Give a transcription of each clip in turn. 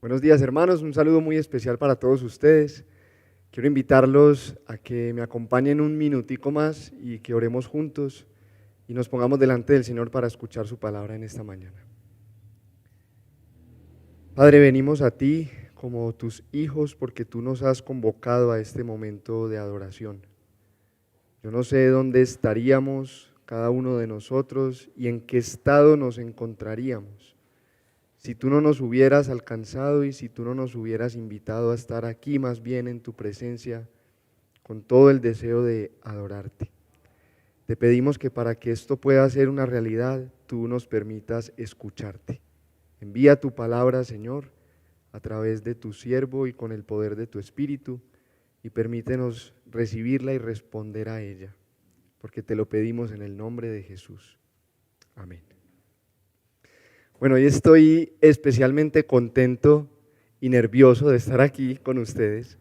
Buenos días, hermanos, un saludo muy especial para todos ustedes. Quiero invitarlos a que me acompañen un minutico más y que oremos juntos y nos pongamos delante del Señor para escuchar su palabra en esta mañana. Padre, venimos a ti como tus hijos porque tú nos has convocado a este momento de adoración. Yo no sé dónde estaríamos cada uno de nosotros y en qué estado nos encontraríamos si tú no nos hubieras alcanzado y si tú no nos hubieras invitado a estar aquí más bien en tu presencia con todo el deseo de adorarte. Te pedimos que para que esto pueda ser una realidad, tú nos permitas escucharte. Envía tu palabra, Señor, a través de tu siervo y con el poder de tu Espíritu, y permítenos recibirla y responder a ella, porque te lo pedimos en el nombre de Jesús. Amén. Bueno, hoy estoy especialmente contento y nervioso de estar aquí con ustedes,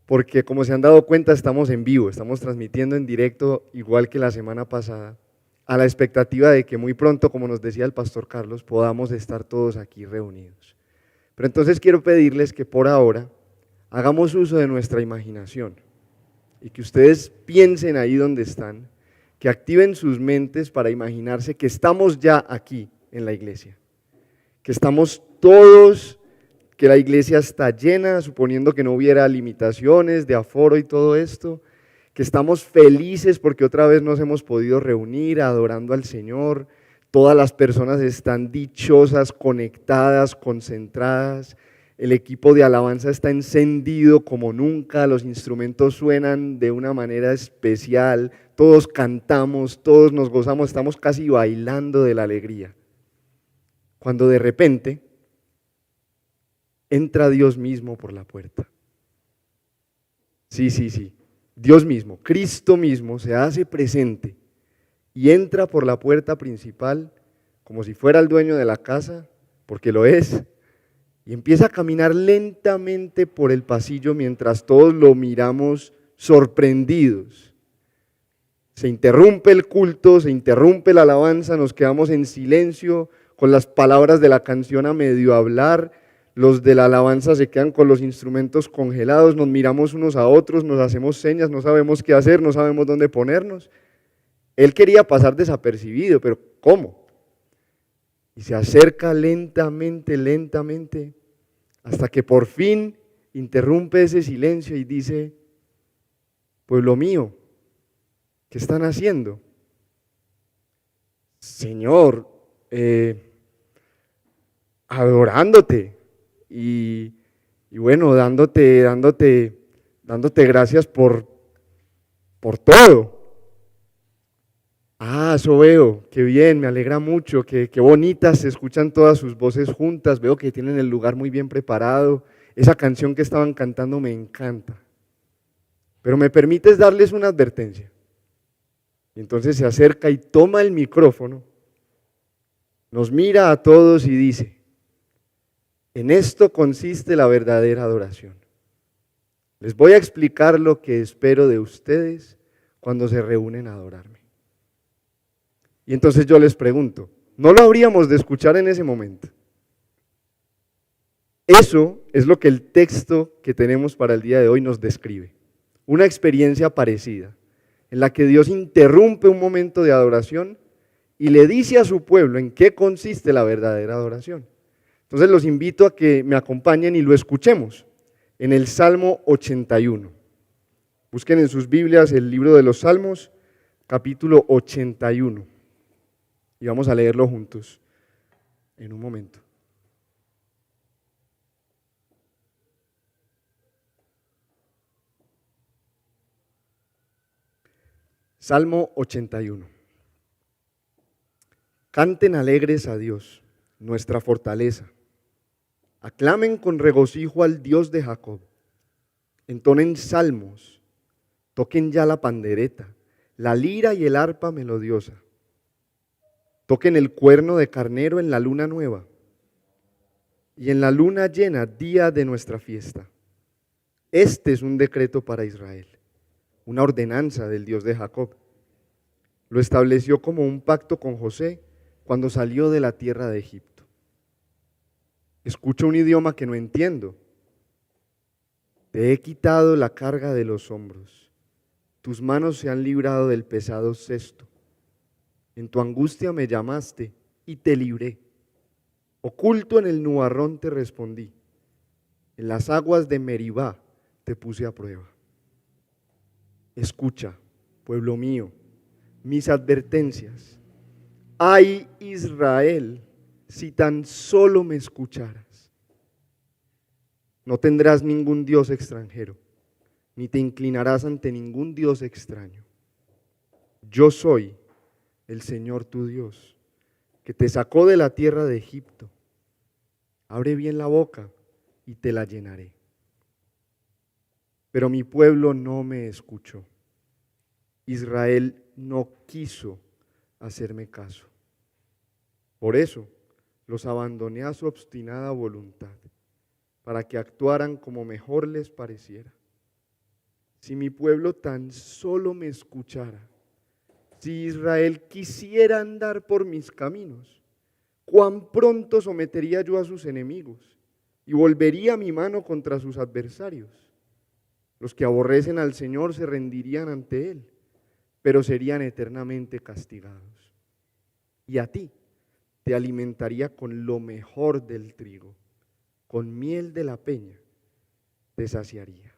porque como se han dado cuenta estamos en vivo, estamos transmitiendo en directo igual que la semana pasada, a la expectativa de que muy pronto, como nos decía el pastor Carlos, podamos estar todos aquí reunidos. Pero entonces quiero pedirles que por ahora hagamos uso de nuestra imaginación y que ustedes piensen ahí donde están, que activen sus mentes para imaginarse que estamos ya aquí en la iglesia, que estamos todos, que la iglesia está llena, suponiendo que no hubiera limitaciones de aforo y todo esto, que estamos felices porque otra vez nos hemos podido reunir adorando al Señor, todas las personas están dichosas, conectadas, concentradas, el equipo de alabanza está encendido como nunca, los instrumentos suenan de una manera especial, todos cantamos, todos nos gozamos, estamos casi bailando de la alegría. Cuando de repente entra Dios mismo por la puerta. Sí, Dios mismo, Cristo mismo se hace presente y entra por la puerta principal como si fuera el dueño de la casa, porque lo es, y empieza a caminar lentamente por el pasillo mientras todos lo miramos sorprendidos. Se interrumpe el culto, se interrumpe la alabanza, nos quedamos en silencio con las palabras de la canción a medio hablar, los de la alabanza se quedan con los instrumentos congelados, nos miramos unos a otros, nos hacemos señas, no sabemos qué hacer, no sabemos dónde ponernos. Él quería pasar desapercibido, pero ¿cómo? Y se acerca lentamente, hasta que por fin interrumpe ese silencio y dice: pueblo mío, ¿qué están haciendo? Señor, adorándote y bueno, dándote gracias por todo. Ah, eso veo, qué bien, me alegra mucho, qué bonitas, se escuchan todas sus voces juntas, veo que tienen el lugar muy bien preparado, esa canción que estaban cantando me encanta. Pero me permites darles una advertencia. Y entonces se acerca y toma el micrófono, nos mira a todos y dice: en esto consiste la verdadera adoración. Les voy a explicar lo que espero de ustedes cuando se reúnen a adorarme. Y entonces yo les pregunto, ¿no lo habríamos de escuchar en ese momento? Eso es lo que el texto que tenemos para el día de hoy nos describe. Una experiencia parecida, en la que Dios interrumpe un momento de adoración y le dice a su pueblo en qué consiste la verdadera adoración. Entonces los invito a que me acompañen y lo escuchemos en el Salmo 81. Busquen en sus Biblias el libro de los Salmos, capítulo 81. Y vamos a leerlo juntos en un momento. Salmo 81. Canten alegres a Dios, nuestra fortaleza. Aclamen con regocijo al Dios de Jacob. Entonen salmos, toquen ya la pandereta, la lira y el arpa melodiosa. Toquen el cuerno de carnero en la luna nueva y en la luna llena, día de nuestra fiesta. Este es un decreto para Israel, una ordenanza del Dios de Jacob. Lo estableció como un pacto con José cuando salió de la tierra de Egipto. Escucho un idioma que no entiendo. Te he quitado la carga de los hombros. Tus manos se han librado del pesado cesto. En tu angustia me llamaste y te libré. Oculto en el nubarrón te respondí. En las aguas de Meribá te puse a prueba. Escucha, pueblo mío, mis advertencias. Ay, Israel, si tan solo me escucharas. No tendrás ningún dios extranjero, ni te inclinarás ante ningún dios extraño. Yo soy el Señor tu Dios, que te sacó de la tierra de Egipto. Abre bien la boca y te la llenaré. Pero mi pueblo no me escuchó. Israel no quiso hacerme caso. Por eso los abandoné a su obstinada voluntad, para que actuaran como mejor les pareciera. Si mi pueblo tan solo me escuchara, si Israel quisiera andar por mis caminos, cuán pronto sometería yo a sus enemigos y volvería mi mano contra sus adversarios. Los que aborrecen al Señor se rendirían ante Él, pero serían eternamente castigados. Y a ti te alimentaría con lo mejor del trigo, con miel de la peña te saciaría.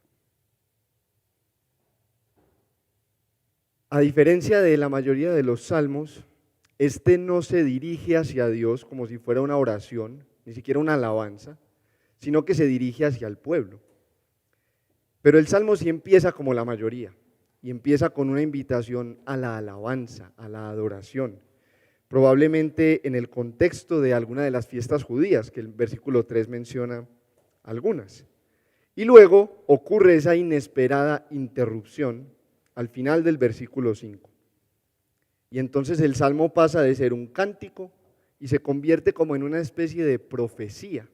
A diferencia de la mayoría de los salmos, este no se dirige hacia Dios como si fuera una oración, ni siquiera una alabanza, sino que se dirige hacia el pueblo. Pero el salmo sí empieza como la mayoría, y empieza con una invitación a la alabanza, a la adoración, probablemente en el contexto de alguna de las fiestas judías, que el versículo 3 menciona algunas. Y luego ocurre esa inesperada interrupción al final del versículo 5. Y entonces el salmo pasa de ser un cántico y se convierte como en una especie de profecía,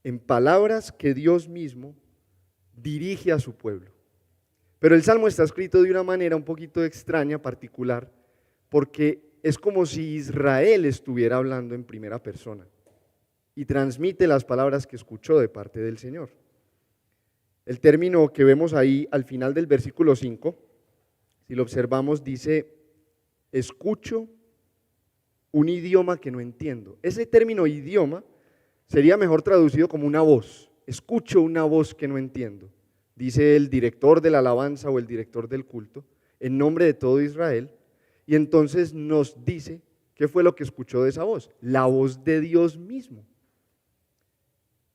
en palabras que Dios mismo dirige a su pueblo. Pero el salmo está escrito de una manera un poquito extraña, particular, porque es como si Israel estuviera hablando en primera persona y transmite las palabras que escuchó de parte del Señor. El término que vemos ahí al final del versículo 5, si lo observamos, dice: escucho un idioma que no entiendo. Ese término idioma sería mejor traducido como una voz. Escucho una voz que no entiendo, dice el director de la alabanza o el director del culto, en nombre de todo Israel, y entonces nos dice qué fue lo que escuchó de esa voz, la voz de Dios mismo.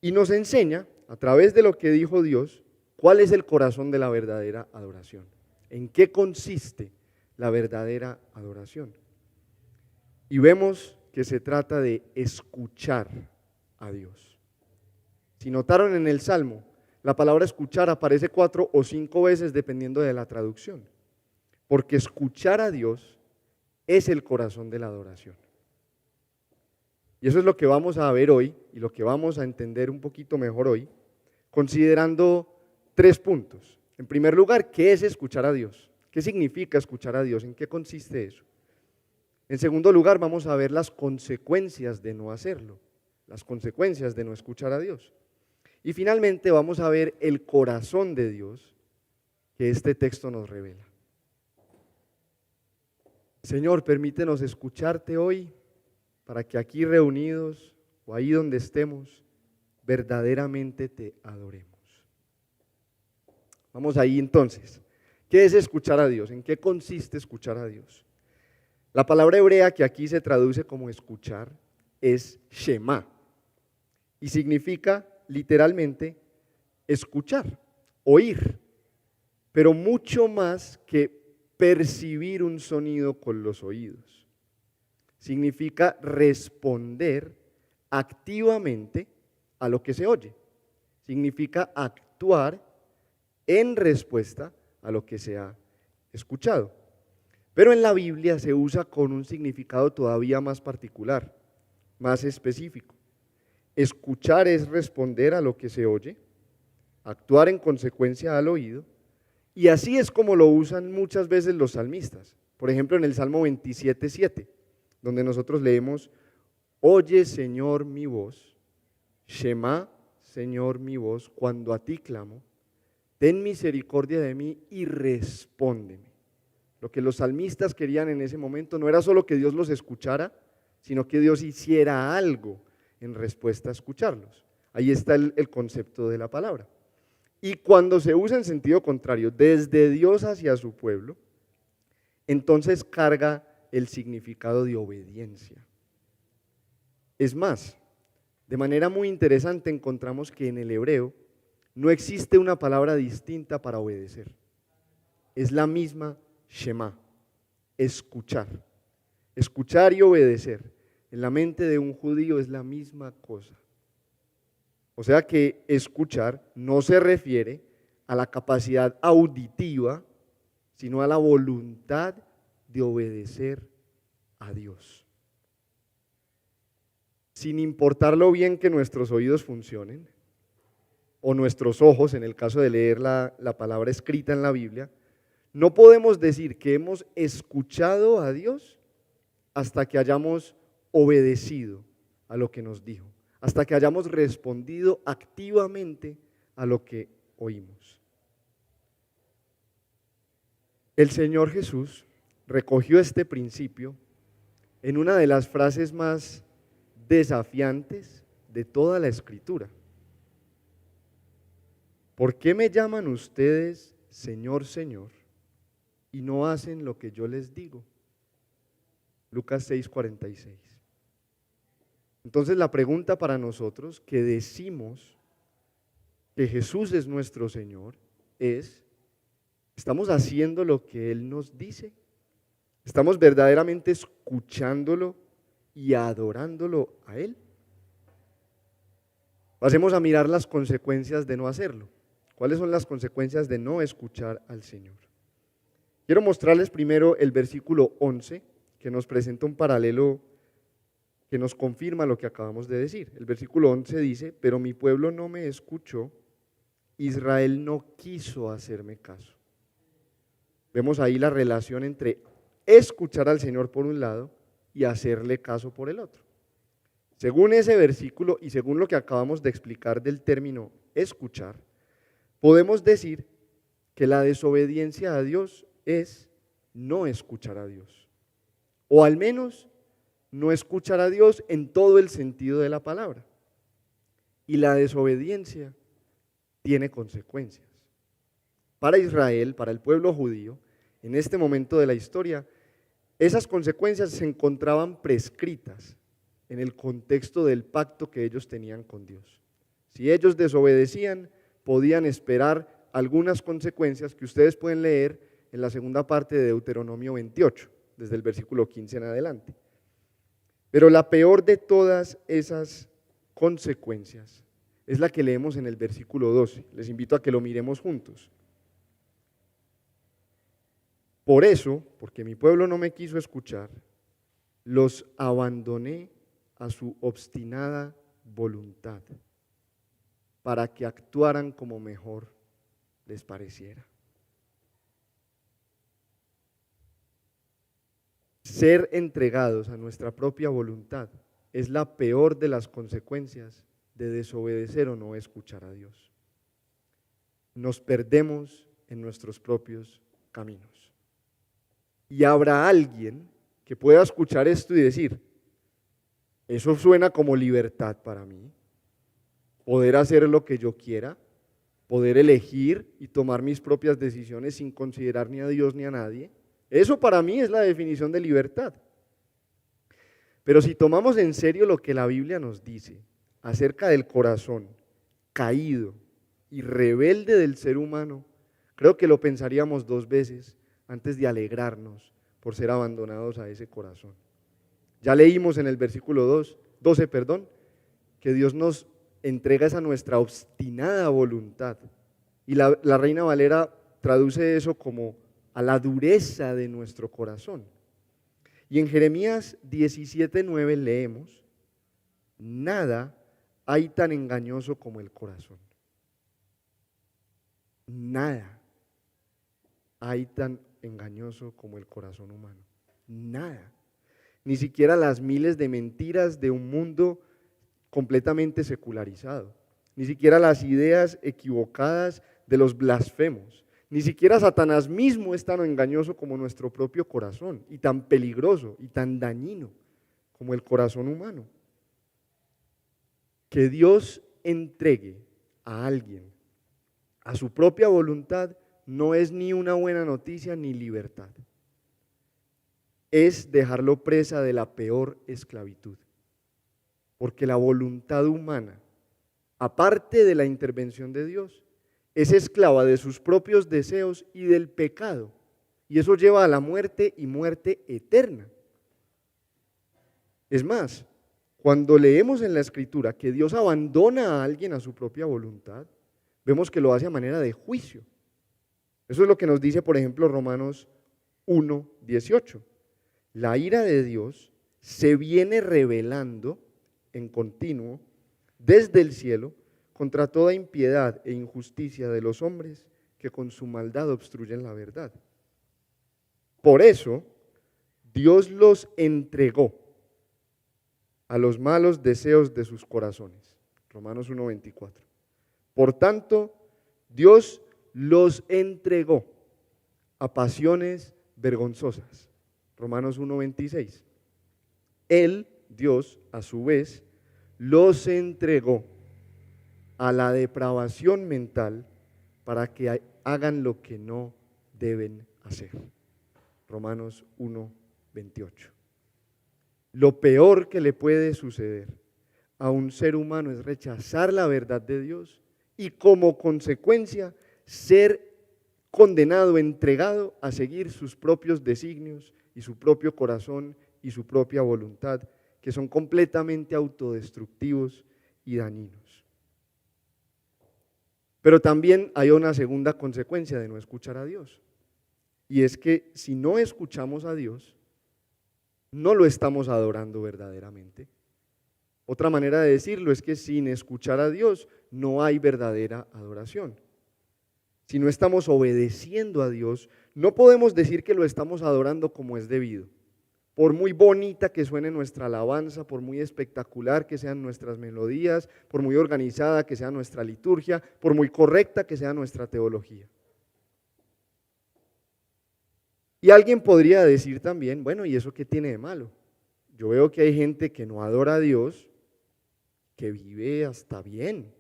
Y nos enseña, a través de lo que dijo Dios, cuál es el corazón de la verdadera adoración, en qué consiste la verdadera adoración. Y vemos que se trata de escuchar a Dios. Si notaron en el Salmo, la palabra escuchar aparece 4 o 5 veces dependiendo de la traducción, porque escuchar a Dios es el corazón de la adoración. Y eso es lo que vamos a ver hoy y lo que vamos a entender un poquito mejor hoy, considerando 3 puntos. En primer lugar, ¿qué es escuchar a Dios? ¿Qué significa escuchar a Dios? ¿En qué consiste eso? En segundo lugar, vamos a ver las consecuencias de no hacerlo, las consecuencias de no escuchar a Dios. Y finalmente vamos a ver el corazón de Dios que este texto nos revela. Señor, permítenos escucharte hoy para que aquí reunidos o ahí donde estemos, verdaderamente te adoremos. Vamos ahí entonces. ¿Qué es escuchar a Dios? ¿En qué consiste escuchar a Dios? La palabra hebrea que aquí se traduce como escuchar es Shema y significa literalmente escuchar, oír, pero mucho más que percibir un sonido con los oídos. Significa responder activamente a lo que se oye. Significa actuar en respuesta a lo que se ha escuchado. Pero en la Biblia se usa con un significado todavía más particular, más específico. Escuchar es responder a lo que se oye, actuar en consecuencia al oído, y así es como lo usan muchas veces los salmistas. Por ejemplo, en el Salmo 27:7, donde nosotros leemos: oye, Señor, mi voz, Shema, Señor, mi voz, cuando a ti clamo, ten misericordia de mí y respóndeme. Lo que los salmistas querían en ese momento no era solo que Dios los escuchara, sino que Dios hiciera algo en respuesta a escucharlos. Ahí está el concepto de la palabra. Y cuando se usa en sentido contrario, desde Dios hacia su pueblo, entonces carga el significado de obediencia. Es más, de manera muy interesante encontramos que en el hebreo no existe una palabra distinta para obedecer. Es la misma Shema, escuchar. Escuchar y obedecer en la mente de un judío es la misma cosa. O sea que escuchar no se refiere a la capacidad auditiva, sino a la voluntad de obedecer a Dios. Sin importar lo bien que nuestros oídos funcionen, o nuestros ojos, en el caso de leer la palabra escrita en la Biblia, no podemos decir que hemos escuchado a Dios hasta que hayamos obedecido a lo que nos dijo, hasta que hayamos respondido activamente a lo que oímos. El Señor Jesús recogió este principio en una de las frases más desafiantes de toda la Escritura. ¿Por qué me llaman ustedes Señor, Señor, y no hacen lo que yo les digo? Lucas 6:46. Entonces la pregunta para nosotros que decimos que Jesús es nuestro Señor es, ¿estamos haciendo lo que Él nos dice? ¿Estamos verdaderamente escuchándolo y adorándolo a Él? Pasemos a mirar las consecuencias de no hacerlo. ¿Cuáles son las consecuencias de no escuchar al Señor? Quiero mostrarles primero el versículo 11, que nos presenta un paralelo que nos confirma lo que acabamos de decir. El versículo 11 dice, pero mi pueblo no me escuchó, Israel no quiso hacerme caso. Vemos ahí la relación entre escuchar al Señor por un lado y hacerle caso por el otro. Según ese versículo y según lo que acabamos de explicar del término escuchar, podemos decir que la desobediencia a Dios es no escuchar a Dios, o al menos no escuchar a Dios en todo el sentido de la palabra. Y la desobediencia tiene consecuencias. Para Israel, para el pueblo judío, en este momento de la historia, esas consecuencias se encontraban prescritas en el contexto del pacto que ellos tenían con Dios. Si ellos desobedecían, podían esperar algunas consecuencias que ustedes pueden leer en la segunda parte de Deuteronomio 28, desde el versículo 15 en adelante. Pero la peor de todas esas consecuencias es la que leemos en el versículo 12. Les invito a que lo miremos juntos. Por eso, porque mi pueblo no me quiso escuchar, los abandoné a su obstinada voluntad, para que actuaran como mejor les pareciera. Ser entregados a nuestra propia voluntad es la peor de las consecuencias de desobedecer o no escuchar a Dios. Nos perdemos en nuestros propios caminos. Y habrá alguien que pueda escuchar esto y decir, eso suena como libertad para mí, poder hacer lo que yo quiera, poder elegir y tomar mis propias decisiones sin considerar ni a Dios ni a nadie. Eso para mí es la definición de libertad. Pero si tomamos en serio lo que la Biblia nos dice acerca del corazón caído y rebelde del ser humano, creo que lo pensaríamos dos veces antes de alegrarnos por ser abandonados a ese corazón. Ya leímos en el versículo 12, que Dios nos entrega esa nuestra obstinada voluntad. Y la Reina Valera traduce eso como a la dureza de nuestro corazón. Y en Jeremías 17:9 leemos, nada hay tan engañoso como el corazón. Nada hay tan engañoso como el corazón humano. Nada. Ni siquiera las miles de mentiras de un mundo completamente secularizado. Ni siquiera las ideas equivocadas de los blasfemos. Ni siquiera Satanás mismo es tan engañoso como nuestro propio corazón, y tan peligroso y tan dañino como el corazón humano. Que Dios entregue a alguien a su propia voluntad no es ni una buena noticia ni libertad. Es dejarlo presa de la peor esclavitud. Porque la voluntad humana, aparte de la intervención de Dios, es esclava de sus propios deseos y del pecado. Y eso lleva a la muerte y muerte eterna. Es más, cuando leemos en la Escritura que Dios abandona a alguien a su propia voluntad, vemos que lo hace a manera de juicio. Eso es lo que nos dice, por ejemplo, Romanos 1:18. La ira de Dios se viene revelando en continuo desde el cielo contra toda impiedad e injusticia de los hombres que con su maldad obstruyen la verdad. Por eso, Dios los entregó a los malos deseos de sus corazones. Romanos 1:24. Por tanto, Dios los entregó a pasiones vergonzosas. Romanos 1:26. Él, Dios, a su vez, los entregó a la depravación mental para que hagan lo que no deben hacer. Romanos 1:28. Lo peor que le puede suceder a un ser humano es rechazar la verdad de Dios y como consecuencia ser condenado, entregado a seguir sus propios designios y su propio corazón y su propia voluntad, que son completamente autodestructivos y dañinos. Pero también hay una segunda consecuencia de no escuchar a Dios, y es que si no escuchamos a Dios, no lo estamos adorando verdaderamente. Otra manera de decirlo es que sin escuchar a Dios no hay verdadera adoración. Si no estamos obedeciendo a Dios, no podemos decir que lo estamos adorando como es debido. Por muy bonita que suene nuestra alabanza, por muy espectacular que sean nuestras melodías, por muy organizada que sea nuestra liturgia, por muy correcta que sea nuestra teología. Y alguien podría decir también, bueno, ¿y eso qué tiene de malo? Yo veo que hay gente que no adora a Dios, que vive hasta bien,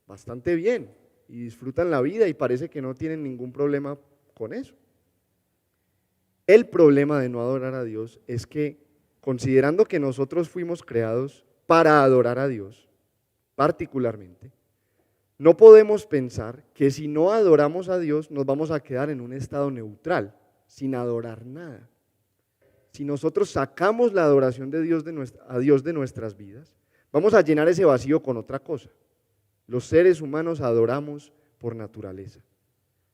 bastante bien, y disfrutan la vida y parece que no tienen ningún problema con eso. El problema de no adorar a Dios es que, considerando que nosotros fuimos creados para adorar a Dios, particularmente, no podemos pensar que si no adoramos a Dios nos vamos a quedar en un estado neutral, sin adorar nada. Si nosotros sacamos la adoración de Dios a Dios de nuestras vidas, vamos a llenar ese vacío con otra cosa. Los seres humanos adoramos por naturaleza.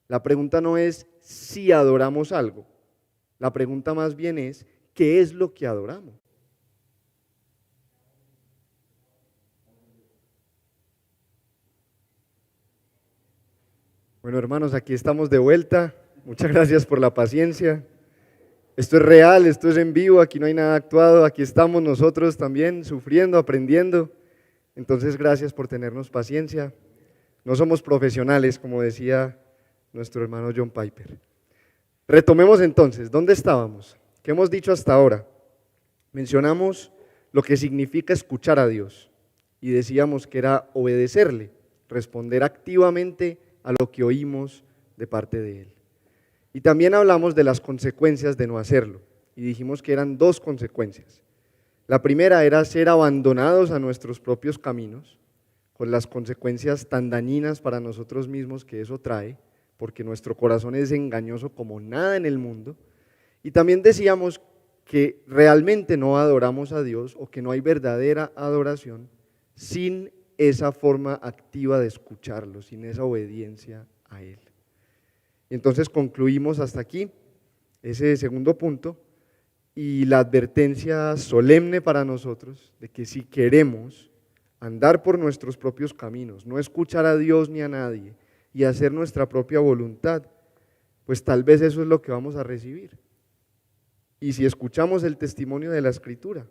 La pregunta no es si adoramos algo, la pregunta más bien es ¿qué es lo que adoramos? Bueno, hermanos, aquí estamos de vuelta. Muchas gracias por la paciencia. Esto es real, esto es en vivo, aquí no hay nada actuado, aquí estamos nosotros también sufriendo, aprendiendo. Entonces, gracias por tenernos paciencia. No somos profesionales, como decía nuestro hermano John Piper. Retomemos entonces, ¿dónde estábamos? ¿Qué hemos dicho hasta ahora? Mencionamos lo que significa escuchar a Dios y decíamos que era obedecerle, responder activamente a lo que oímos de parte de Él. Y también hablamos de las consecuencias de no hacerlo y dijimos que eran dos consecuencias. La primera era ser abandonados a nuestros propios caminos, con las consecuencias tan dañinas para nosotros mismos que eso trae, porque nuestro corazón es engañoso como nada en el mundo. Y también decíamos que realmente no adoramos a Dios o que no hay verdadera adoración sin esa forma activa de escucharlo, sin esa obediencia a Él. Entonces concluimos hasta aquí ese segundo punto y la advertencia solemne para nosotros de que si queremos andar por nuestros propios caminos, no escuchar a Dios ni a nadie y hacer nuestra propia voluntad, pues tal vez eso es lo que vamos a recibir. Y si escuchamos el testimonio de la Escritura,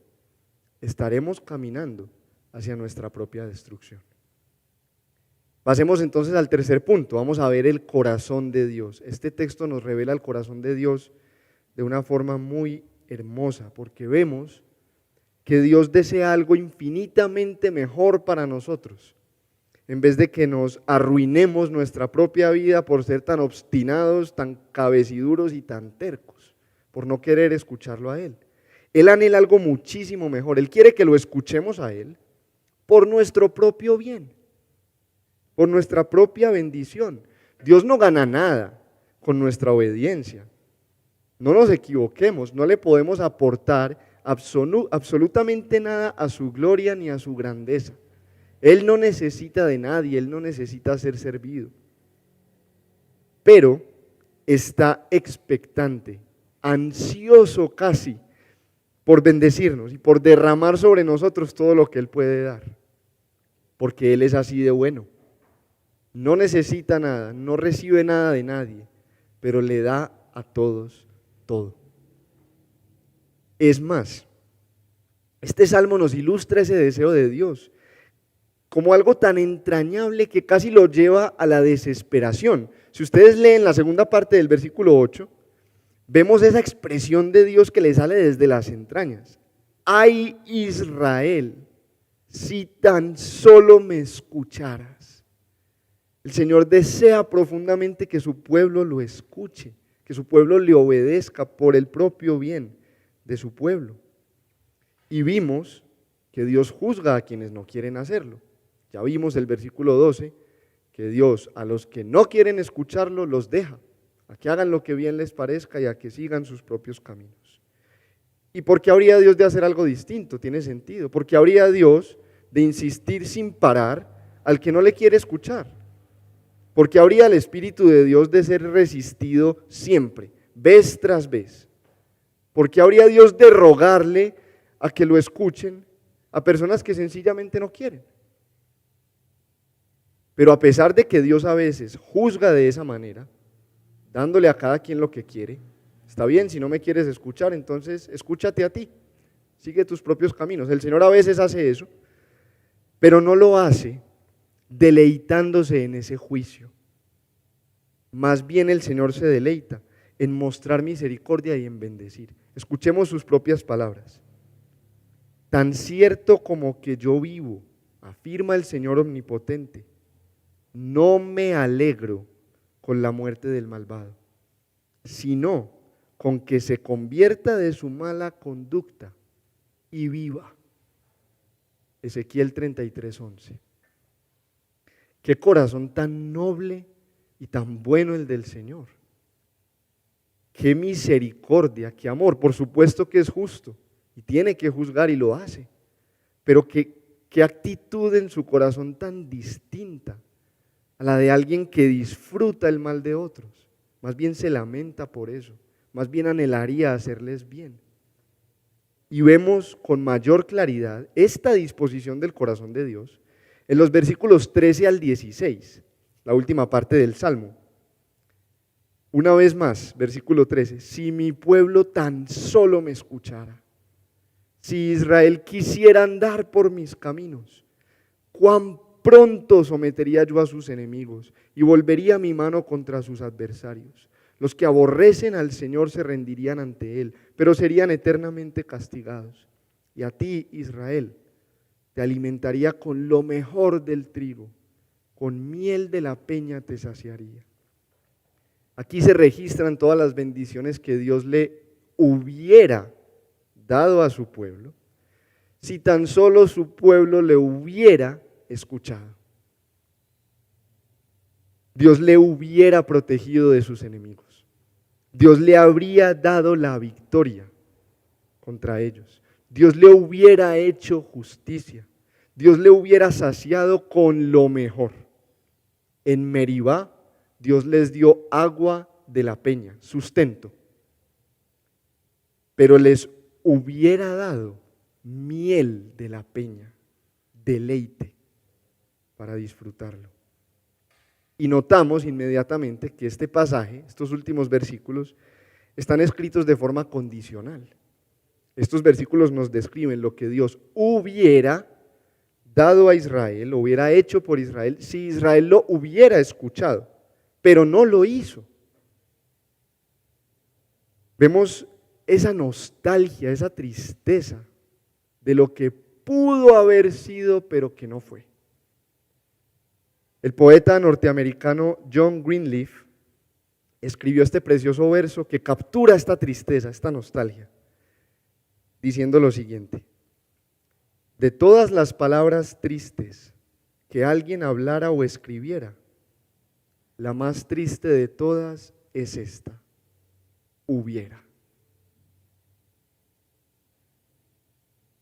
estaremos caminando hacia nuestra propia destrucción. Pasemos entonces al tercer punto, vamos a ver el corazón de Dios. Este texto nos revela el corazón de Dios de una forma muy hermosa, porque vemos que Dios desea algo infinitamente mejor para nosotros. En vez de que nos arruinemos nuestra propia vida por ser tan obstinados, tan cabeciduros y tan tercos, por no querer escucharlo a Él. Él anhela algo muchísimo mejor. Él quiere que lo escuchemos a Él por nuestro propio bien, por nuestra propia bendición. Dios no gana nada con nuestra obediencia. No nos equivoquemos, no le podemos aportar absolutamente nada a su gloria ni a su grandeza. Él no necesita de nadie, Él no necesita ser servido. Pero está expectante, ansioso casi, por bendecirnos y por derramar sobre nosotros todo lo que Él puede dar. Porque Él es así de bueno. No necesita nada, no recibe nada de nadie, pero le da a todos todo. Es más, este salmo nos ilustra ese deseo de Dios como algo tan entrañable que casi lo lleva a la desesperación. Si ustedes leen la segunda parte del versículo 8, vemos esa expresión de Dios que le sale desde las entrañas. ¡Ay, Israel, si tan solo me escucharas! El Señor desea profundamente que su pueblo lo escuche, que su pueblo le obedezca por el propio bien de su pueblo. Y vimos que Dios juzga a quienes no quieren hacerlo. Ya vimos el versículo 12, que Dios a los que no quieren escucharlo los deja, a que hagan lo que bien les parezca y a que sigan sus propios caminos. ¿Y por qué habría Dios de hacer algo distinto? Tiene sentido. ¿Por qué habría Dios de insistir sin parar al que no le quiere escuchar? ¿Por qué habría el Espíritu de Dios de ser resistido siempre, vez tras vez? ¿Por qué habría Dios de rogarle a que lo escuchen a personas que sencillamente no quieren? Pero a pesar de que Dios a veces juzga de esa manera, dándole a cada quien lo que quiere, está bien, si no me quieres escuchar, entonces escúchate a ti, sigue tus propios caminos. El Señor a veces hace eso, pero no lo hace deleitándose en ese juicio. Más bien el Señor se deleita en mostrar misericordia y en bendecir. Escuchemos sus propias palabras. Tan cierto como que yo vivo, afirma el Señor omnipotente, no me alegro con la muerte del malvado, sino con que se convierta de su mala conducta y viva. Ezequiel 33:11. Qué corazón tan noble y tan bueno el del Señor. Qué misericordia, qué amor. Por supuesto que es justo y tiene que juzgar y lo hace, pero qué actitud en su corazón tan distinta a la de alguien que disfruta el mal de otros. Más bien se lamenta por eso, más bien anhelaría hacerles bien. Y vemos con mayor claridad esta disposición del corazón de Dios en los versículos 13 al 16, la última parte del Salmo. Una vez más, versículo 13, si mi pueblo tan solo me escuchara, si Israel quisiera andar por mis caminos, cuán pronto sometería yo a sus enemigos y volvería mi mano contra sus adversarios. Los que aborrecen al Señor se rendirían ante Él, pero serían eternamente castigados. Y a ti, Israel, te alimentaría con lo mejor del trigo, con miel de la peña te saciaría. Aquí se registran todas las bendiciones que Dios le hubiera dado a su pueblo, si tan solo su pueblo le hubiera escuchado. Dios le hubiera protegido de sus enemigos. Dios le habría dado la victoria contra ellos. Dios le hubiera hecho justicia. Dios le hubiera saciado con lo mejor. En Meribá, Dios les dio agua de la peña, sustento. Pero les hubiera dado miel de la peña, deleite para disfrutarlo. Y notamos inmediatamente que este pasaje, estos últimos versículos, están escritos de forma condicional. Estos versículos nos describen lo que Dios hubiera dado a Israel, lo hubiera hecho por Israel, si Israel lo hubiera escuchado, pero no lo hizo. Vemos esa nostalgia, esa tristeza de lo que pudo haber sido, pero que no fue. El poeta norteamericano John Greenleaf escribió este precioso verso que captura esta tristeza, esta nostalgia, diciendo lo siguiente: de todas las palabras tristes que alguien hablara o escribiera, la más triste de todas es esta: hubiera.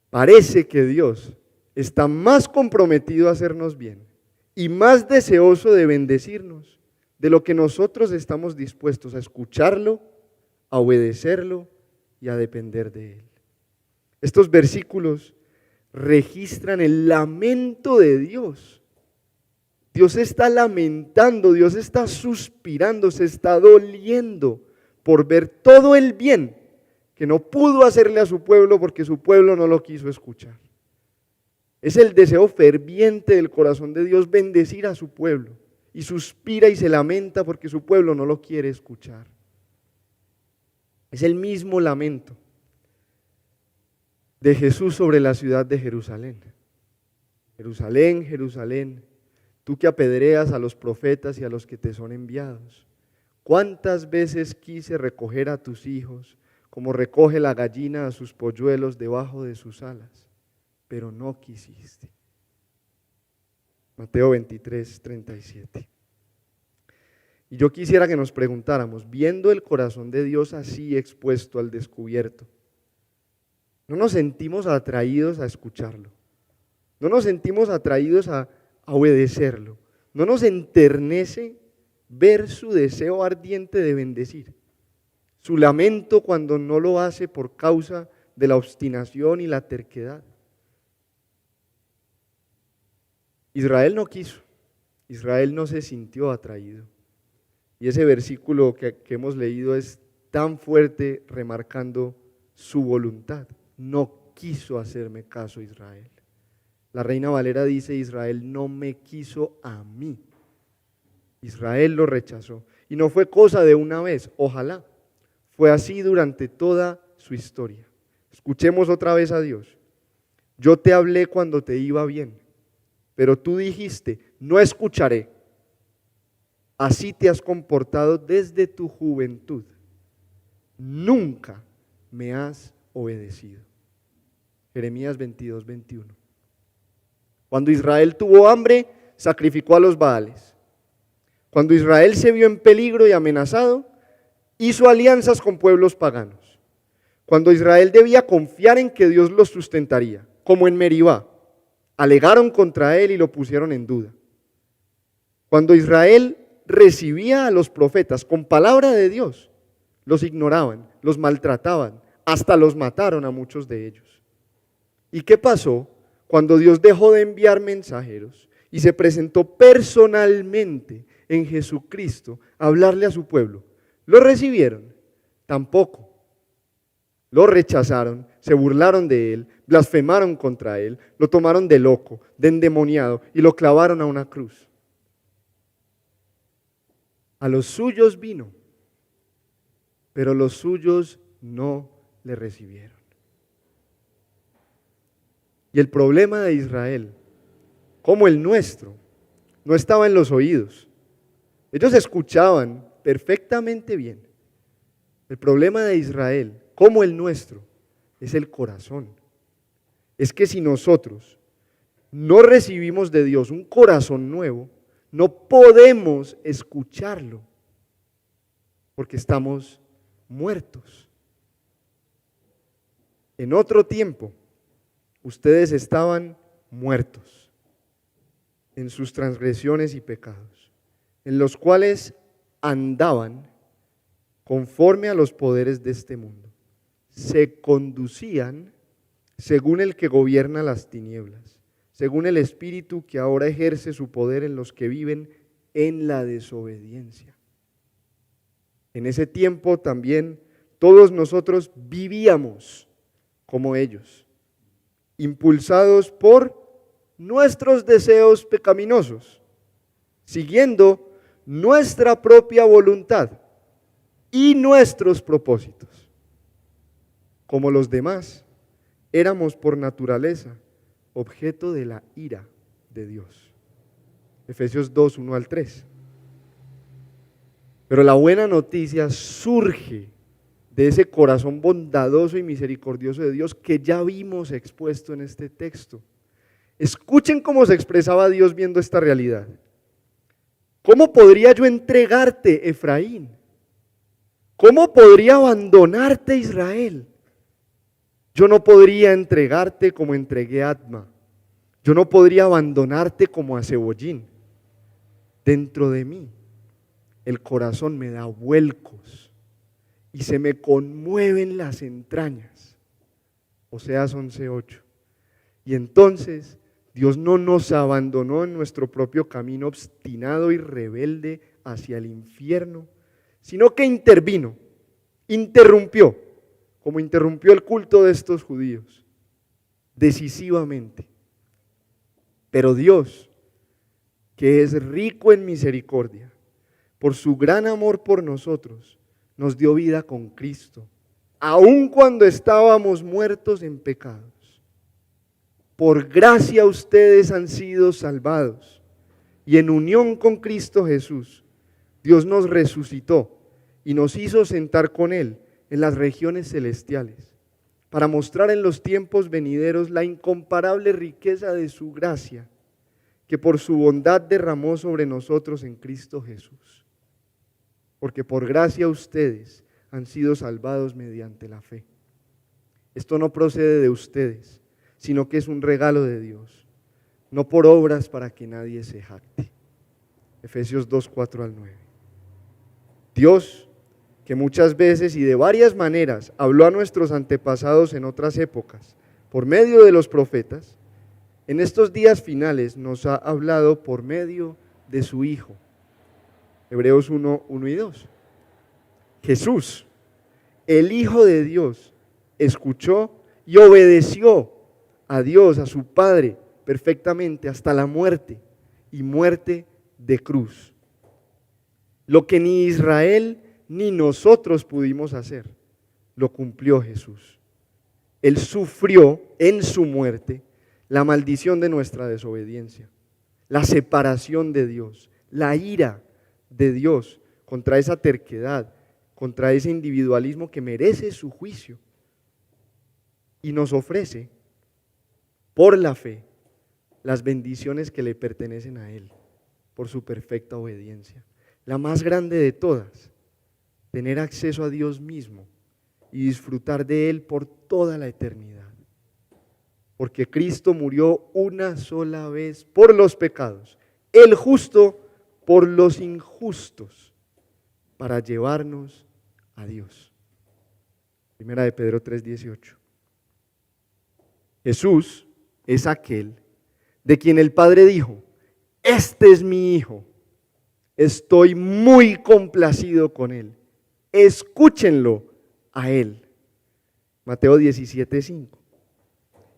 Parece que Dios está más comprometido a hacernos bien y más deseoso de bendecirnos de lo que nosotros estamos dispuestos a escucharlo, a obedecerlo y a depender de Él. Estos versículos registran el lamento de Dios. Dios está lamentando, Dios está suspirando, se está doliendo por ver todo el bien que no pudo hacerle a su pueblo porque su pueblo no lo quiso escuchar. Es el deseo ferviente del corazón de Dios bendecir a su pueblo, y suspira y se lamenta porque su pueblo no lo quiere escuchar. Es el mismo lamento de Jesús sobre la ciudad de Jerusalén. Jerusalén, Jerusalén, tú que apedreas a los profetas y a los que te son enviados. ¿Cuántas veces quise recoger a tus hijos como recoge la gallina a sus polluelos debajo de sus alas? Pero no quisiste. Mateo 23, 37. Y yo quisiera que nos preguntáramos, viendo el corazón de Dios así expuesto al descubierto, ¿no nos sentimos atraídos a escucharlo? ¿No nos sentimos atraídos a obedecerlo? ¿No nos enternece ver su deseo ardiente de bendecir? Su lamento cuando no lo hace por causa de la obstinación y la terquedad. Israel no quiso, Israel no se sintió atraído. Y ese versículo que hemos leído es tan fuerte remarcando su voluntad. No quiso hacerme caso Israel. La Reina Valera dice: Israel no me quiso a mí. Israel lo rechazó. Y no fue cosa de una vez, ojalá. Fue así durante toda su historia. Escuchemos otra vez a Dios. Yo te hablé cuando te iba bien, pero tú dijiste: no escucharé. Así te has comportado desde tu juventud. Nunca me has obedecido. Jeremías 22, 21. Cuando Israel tuvo hambre, sacrificó a los Baales. Cuando Israel se vio en peligro y amenazado, hizo alianzas con pueblos paganos. Cuando Israel debía confiar en que Dios los sustentaría, como en Meribá, alegaron contra él y lo pusieron en duda. Cuando Israel recibía a los profetas con palabra de Dios, los ignoraban, los maltrataban, hasta los mataron a muchos de ellos. ¿Y qué pasó cuando Dios dejó de enviar mensajeros y se presentó personalmente en Jesucristo a hablarle a su pueblo? ¿Lo recibieron? Tampoco. Lo rechazaron, se burlaron de él, blasfemaron contra él, lo tomaron de loco, de endemoniado y lo clavaron a una cruz. A los suyos vino, pero los suyos no le recibieron. Y el problema de Israel, como el nuestro, no estaba en los oídos. Ellos escuchaban perfectamente bien. El problema de Israel, como el nuestro, es el corazón. Es que si nosotros no recibimos de Dios un corazón nuevo, no podemos escucharlo, porque estamos muertos. En otro tiempo, ustedes estaban muertos en sus transgresiones y pecados, en los cuales andaban conforme a los poderes de este mundo. Se conducían según el que gobierna las tinieblas, según el espíritu que ahora ejerce su poder en los que viven en la desobediencia. En ese tiempo también todos nosotros vivíamos como ellos, impulsados por nuestros deseos pecaminosos, siguiendo nuestra propia voluntad y nuestros propósitos. Como los demás, éramos por naturaleza objeto de la ira de Dios. Efesios 2, 1 al 3. Pero la buena noticia surge de ese corazón bondadoso y misericordioso de Dios que ya vimos expuesto en este texto. Escuchen cómo se expresaba Dios viendo esta realidad. ¿Cómo podría yo entregarte, Efraín? ¿Cómo podría abandonarte, Israel? Yo no podría entregarte como entregué a Adma. Yo no podría abandonarte como a Cebollín. Dentro de mí, el corazón me da vuelcos y se me conmueven las entrañas. Oseas 11:8. Y entonces Dios no nos abandonó en nuestro propio camino obstinado y rebelde hacia el infierno, sino que interrumpió, como interrumpió el culto de estos judíos, decisivamente. Pero Dios, que es rico en misericordia, por su gran amor por nosotros, nos dio vida con Cristo, aun cuando estábamos muertos en pecados. Por gracia ustedes han sido salvados, y en unión con Cristo Jesús, Dios nos resucitó y nos hizo sentar con Él en las regiones celestiales, para mostrar en los tiempos venideros la incomparable riqueza de su gracia, que por su bondad derramó sobre nosotros en Cristo Jesús. Porque por gracia ustedes han sido salvados mediante la fe. Esto no procede de ustedes, sino que es un regalo de Dios, no por obras para que nadie se jacte. Efesios 2, 4 al 9. Dios, que muchas veces y de varias maneras habló a nuestros antepasados en otras épocas, por medio de los profetas, en estos días finales nos ha hablado por medio de su Hijo. Hebreos 1, 1 y 2. Jesús, el Hijo de Dios, escuchó y obedeció a Dios, a su Padre, perfectamente hasta la muerte y muerte de cruz. Lo que ni Israel ni nosotros pudimos hacer, lo cumplió Jesús. Él sufrió en su muerte la maldición de nuestra desobediencia, la separación de Dios, la ira de Dios contra esa terquedad, contra ese individualismo que merece su juicio, y nos ofrece por la fe las bendiciones que le pertenecen a Él por su perfecta obediencia. La más grande de todas, tener acceso a Dios mismo y disfrutar de Él por toda la eternidad. Porque Cristo murió una sola vez por los pecados, el justo por los injustos, para llevarnos a Dios. Primera de Pedro 3:18. Jesús es aquel de quien el Padre dijo: este es mi Hijo, estoy muy complacido con Él, escúchenlo a Él. Mateo 17:5.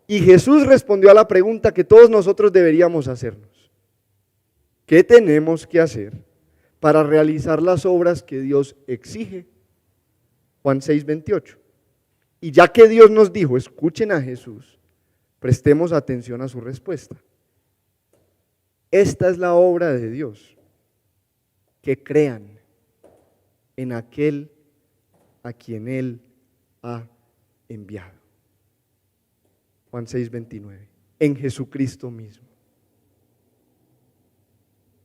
Y Jesús respondió a la pregunta que todos nosotros deberíamos hacernos: ¿qué tenemos que hacer para realizar las obras que Dios exige? Juan 6:28. Y ya que Dios nos dijo, escuchen a Jesús, prestemos atención a su respuesta. Esta es la obra de Dios, que crean en aquel a quien Él ha enviado. Juan 6:29. En Jesucristo mismo.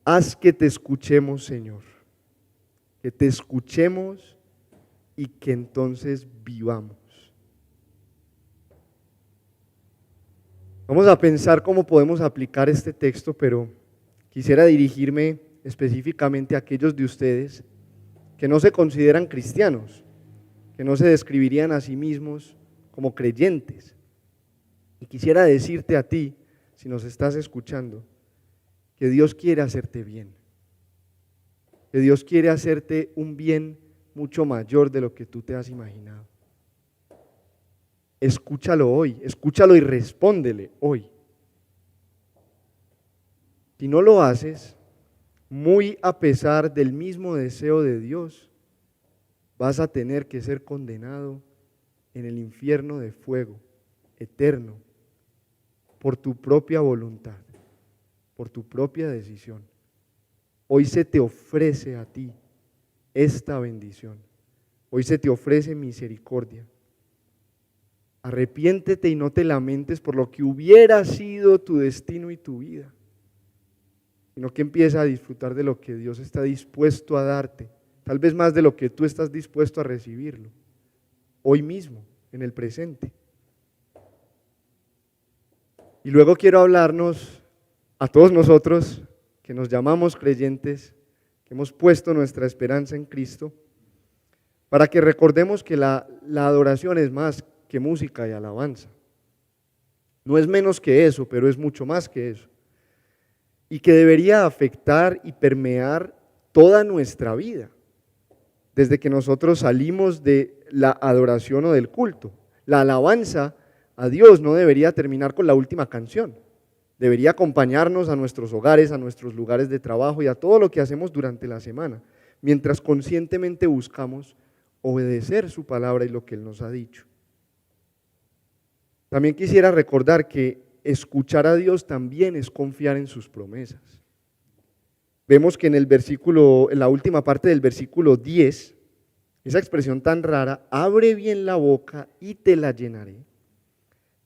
Haz que te escuchemos, Señor, que te escuchemos y que entonces vivamos. Vamos a pensar cómo podemos aplicar este texto, pero quisiera dirigirme específicamente a aquellos de ustedes que no se consideran cristianos, que no se describirían a sí mismos como creyentes. Y quisiera decirte a ti, si nos estás escuchando, que Dios quiere hacerte bien, que Dios quiere hacerte un bien mucho mayor de lo que tú te has imaginado. Escúchalo hoy, escúchalo y respóndele hoy. Si no lo haces, muy a pesar del mismo deseo de Dios, vas a tener que ser condenado en el infierno de fuego eterno por tu propia voluntad, por tu propia decisión. Hoy se te ofrece a ti esta bendición. Hoy se te ofrece misericordia. Arrepiéntete y no te lamentes por lo que hubiera sido tu destino y tu vida, sino que empieza a disfrutar de lo que Dios está dispuesto a darte, tal vez más de lo que tú estás dispuesto a recibirlo, hoy mismo, en el presente. Y luego quiero hablarnos a todos nosotros que nos llamamos creyentes, que hemos puesto nuestra esperanza en Cristo, para que recordemos que la adoración es más que música y alabanza. No es menos que eso, pero es mucho más que eso. Y que debería afectar y permear toda nuestra vida, desde que nosotros salimos de la adoración o del culto. La alabanza a Dios no debería terminar con la última canción. Debería acompañarnos a nuestros hogares, a nuestros lugares de trabajo y a todo lo que hacemos durante la semana, mientras conscientemente buscamos obedecer su palabra y lo que Él nos ha dicho. También quisiera recordar que escuchar a Dios también es confiar en sus promesas. Vemos que en la última parte del versículo 10, esa expresión tan rara, abre bien la boca y te la llenaré,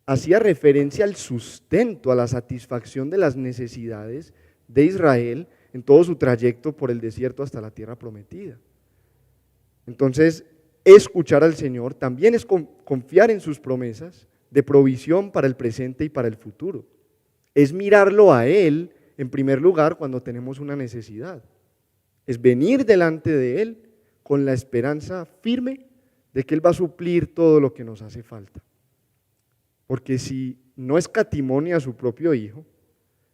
hacía referencia al sustento, a la satisfacción de las necesidades de Israel en todo su trayecto por el desierto hasta la tierra prometida. Entonces, escuchar al Señor también es confiar en sus promesas de provisión para el presente y para el futuro. Es mirarlo a Él en primer lugar cuando tenemos una necesidad. Es venir delante de Él con la esperanza firme de que Él va a suplir todo lo que nos hace falta. Porque si no escatimonia a su propio Hijo,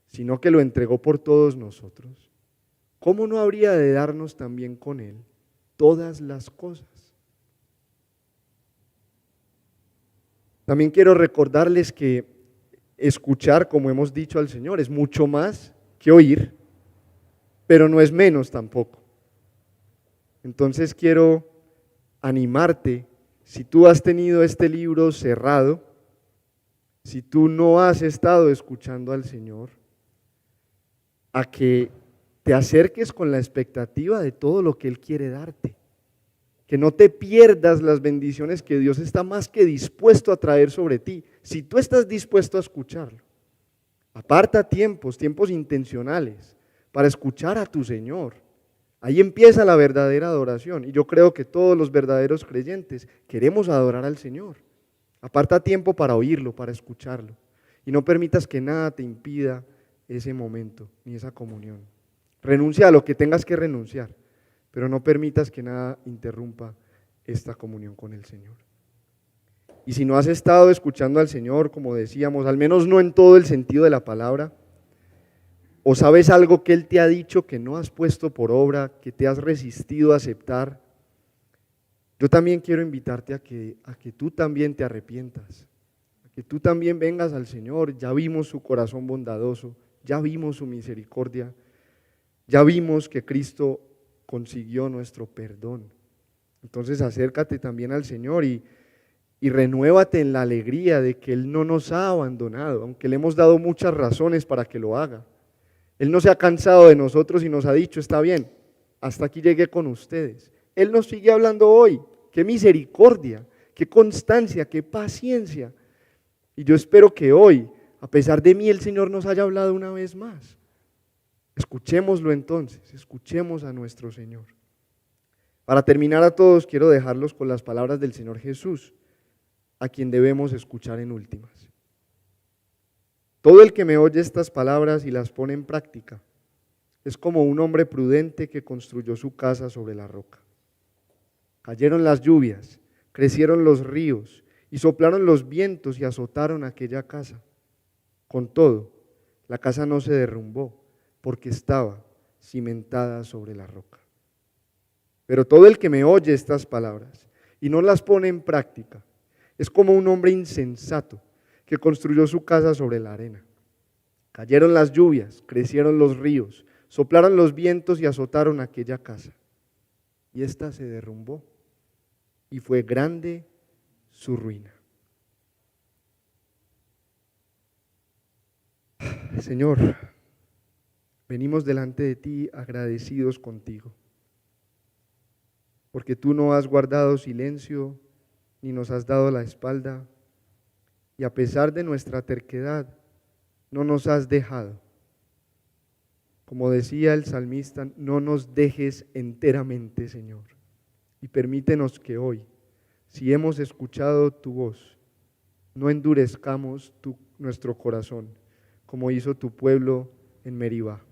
sino que lo entregó por todos nosotros, ¿cómo no habría de darnos también con Él todas las cosas? También quiero recordarles que escuchar, como hemos dicho al Señor, es mucho más que oír, pero no es menos tampoco. Entonces quiero animarte, si tú has tenido este libro cerrado, si tú no has estado escuchando al Señor, a que te acerques con la expectativa de todo lo que Él quiere darte. Que no te pierdas las bendiciones que Dios está más que dispuesto a traer sobre ti, si tú estás dispuesto a escucharlo. Aparta tiempos intencionales para escuchar a tu Señor. Ahí empieza la verdadera adoración y yo creo que todos los verdaderos creyentes queremos adorar al Señor. Aparta tiempo para oírlo, para escucharlo y no permitas que nada te impida ese momento ni esa comunión. Renuncia a lo que tengas que renunciar, pero no permitas que nada interrumpa esta comunión con el Señor. Y si no has estado escuchando al Señor, como decíamos, al menos no en todo el sentido de la palabra, o sabes algo que Él te ha dicho que no has puesto por obra, que te has resistido a aceptar, yo también quiero invitarte a que tú también te arrepientas, a que tú también vengas al Señor. Ya vimos su corazón bondadoso, ya vimos su misericordia, ya vimos que Cristo consiguió nuestro perdón. Entonces acércate también al Señor y renuévate en la alegría de que Él no nos ha abandonado, aunque le hemos dado muchas razones para que lo haga. Él no se ha cansado de nosotros y nos ha dicho, está bien, hasta aquí llegué con ustedes. Él nos sigue hablando hoy. Qué misericordia, qué constancia, qué paciencia. Y yo espero que hoy, a pesar de mí, el Señor nos haya hablado una vez más. Escuchémoslo entonces, escuchemos a nuestro Señor. Para terminar a todos, quiero dejarlos con las palabras del Señor Jesús, a quien debemos escuchar en últimas. Todo el que me oye estas palabras y las pone en práctica es como un hombre prudente que construyó su casa sobre la roca. Cayeron las lluvias, crecieron los ríos y soplaron los vientos y azotaron aquella casa. Con todo, la casa no se derrumbó porque estaba cimentada sobre la roca. Pero todo el que me oye estas palabras y no las pone en práctica es como un hombre insensato que construyó su casa sobre la arena. Cayeron las lluvias, crecieron los ríos, soplaron los vientos y azotaron aquella casa. Y ésta se derrumbó, y fue grande su ruina. Señor, venimos delante de ti agradecidos contigo, porque tú no has guardado silencio ni nos has dado la espalda, y a pesar de nuestra terquedad, no nos has dejado. Como decía el salmista, no nos dejes enteramente, Señor, y permítenos que hoy, si hemos escuchado tu voz, no endurezcamos nuestro corazón, como hizo tu pueblo en Meribá,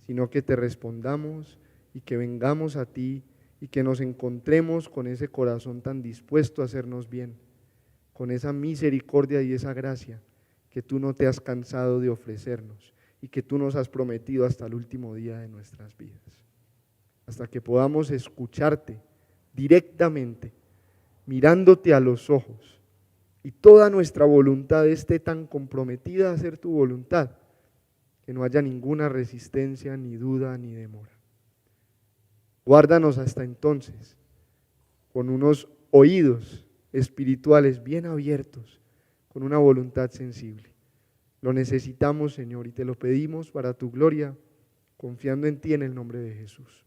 sino que te respondamos y que vengamos a ti y que nos encontremos con ese corazón tan dispuesto a hacernos bien, con esa misericordia y esa gracia que tú no te has cansado de ofrecernos y que tú nos has prometido hasta el último día de nuestras vidas. Hasta que podamos escucharte directamente, mirándote a los ojos, y toda nuestra voluntad esté tan comprometida a hacer tu voluntad, que no haya ninguna resistencia, ni duda, ni demora. Guárdanos hasta entonces, con unos oídos espirituales bien abiertos, con una voluntad sensible. Lo necesitamos, Señor, y te lo pedimos para tu gloria, confiando en ti en el nombre de Jesús.